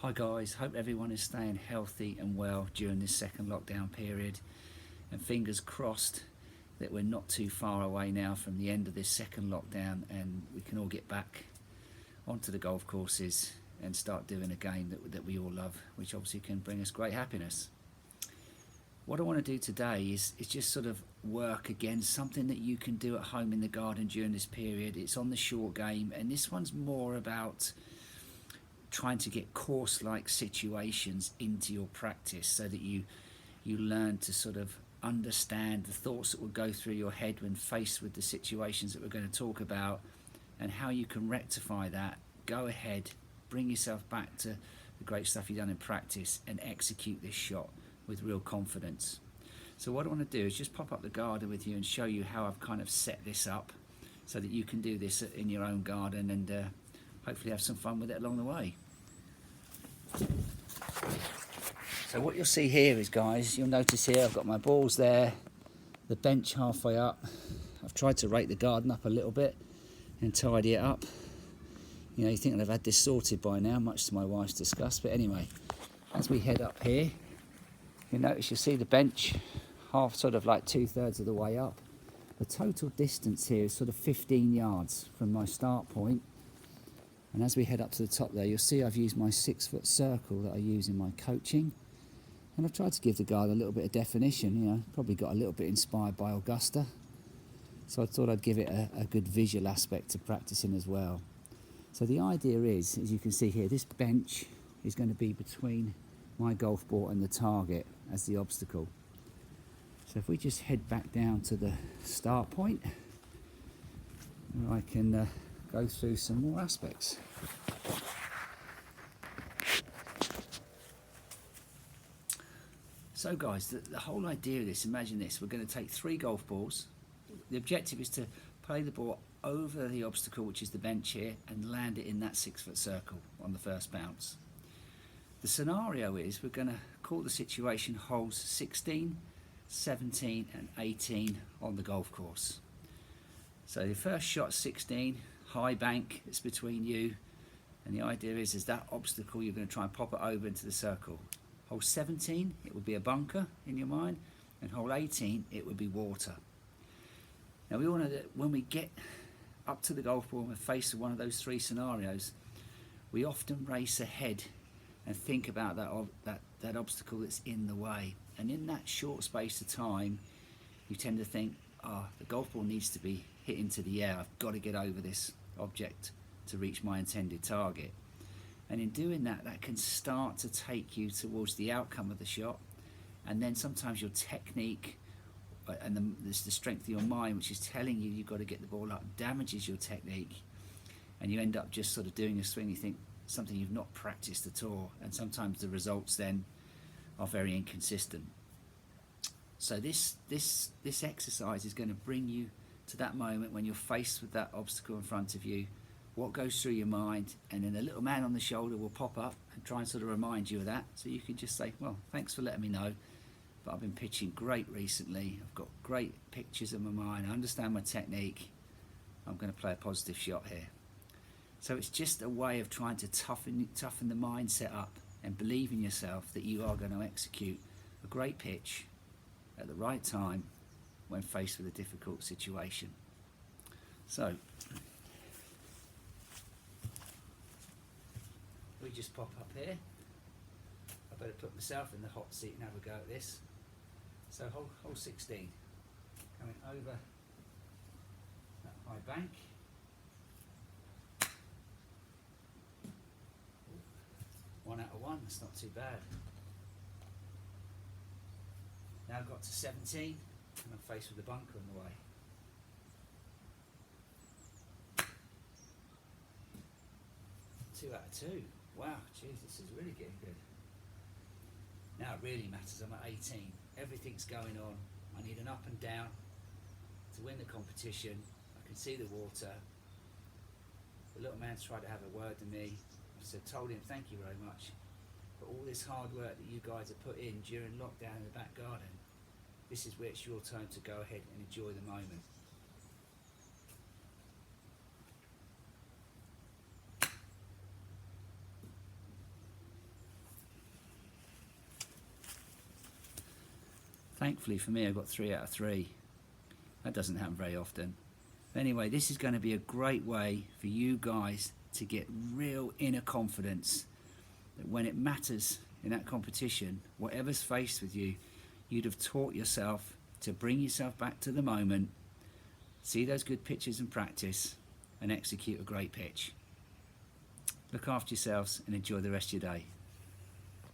Hi guys, hope everyone is staying healthy and well during this second lockdown period, and fingers crossed that we're not too far away now from the end of this second lockdown and we can all get back onto the golf courses and start doing a game that we all love, which obviously can bring us great happiness. What I want to do today is just sort of work again something that you can do at home in the garden during this period. It's on the short game, and this one's more about trying to get course-like situations into your practice so that you learn to sort of understand the thoughts that will go through your head when faced with the situations that we're going to talk about, and how you can rectify that, go ahead, bring yourself back to the great stuff you've done in practice and execute this shot with real confidence. So what I want to do is just pop up the garden with you and show you how I've kind of set this up so that you can do this in your own garden and hopefully have some fun with it along the way. So what you'll see here is, guys, you'll notice here I've got my balls there, the bench halfway up. I've tried to rake the garden up a little bit and tidy it up. You know, you think I'd have had this sorted by now, much to my wife's disgust, but anyway, as we head up here, you'll notice you'll see the bench half, sort of like 2/3 of the way up. The total distance here is sort of 15 yards from my start point. And as we head up to the top there, you'll see I've used my 6-foot circle that I use in my coaching. And I've tried to give the garden a little bit of definition, you know, probably got a little bit inspired by Augusta. So I thought I'd give it a good visual aspect to practicing as well. So the idea is, as you can see here, this bench is going to be between my golf ball and the target as the obstacle. So if we just head back down to the start point, I can go through some more aspects. So guys, the whole idea of this, imagine this, we're going to take 3 golf balls. The objective is to play the ball over the obstacle, which is the bench here, and land it in that 6-foot circle on the first bounce. The scenario is we're going to call the situation holes 16, 17 and 18 on the golf course. So the first shot, 16, high bank, it's between you, and the idea is that obstacle you're going to try and pop it over into the circle. Hole 17, it would be a bunker in your mind, and hole 18, it would be water. Now we all know that when we get up to the golf ball and we're faced with one of those 3 scenarios, we often race ahead and think about that obstacle that's in the way. And in that short space of time, you tend to think, the golf ball needs to be hit into the air. I've got to get over this object to reach my intended target. And in doing that, that can start to take you towards the outcome of the shot. And then sometimes your technique and the strength of your mind, which is telling you you've got to get the ball up, damages your technique. And you end up just sort of doing a swing, you think something you've not practiced at all. And sometimes the results then are very inconsistent. So this exercise is going to bring you to that moment when you're faced with that obstacle in front of you, what goes through your mind, and then a little man on the shoulder will pop up and try and sort of remind you of that. So you can just say, well, thanks for letting me know, but I've been pitching great recently. I've got great pictures in my mind. I understand my technique. I'm going to play a positive shot here. So it's just a way of trying to toughen the mindset up and believe in yourself that you are going to execute a great pitch at the right time when faced with a difficult situation. So we just pop up here. I better put myself in the hot seat and have a go at this. So hole 16, coming over that high bank. 1 out of 1, that's not too bad. Now I've got to 17 and I'm faced with the bunker in the way. Two out of 2. Wow, geez, this is really getting good. Now it really matters, I'm at 18. Everything's going on. I need an up and down to win the competition. I can see the water. The little man's tried to have a word to me. I told him thank you very much for all this hard work that you guys have put in during lockdown in the back garden. This is where it's your turn to go ahead and enjoy the moment. Thankfully for me, I got 3 out of 3. That doesn't happen very often. Anyway, this is going to be a great way for you guys to get real inner confidence that when it matters in that competition, whatever's faced with you, you'd have taught yourself to bring yourself back to the moment, see those good pitches and practice, and execute a great pitch. Look after yourselves and enjoy the rest of your day.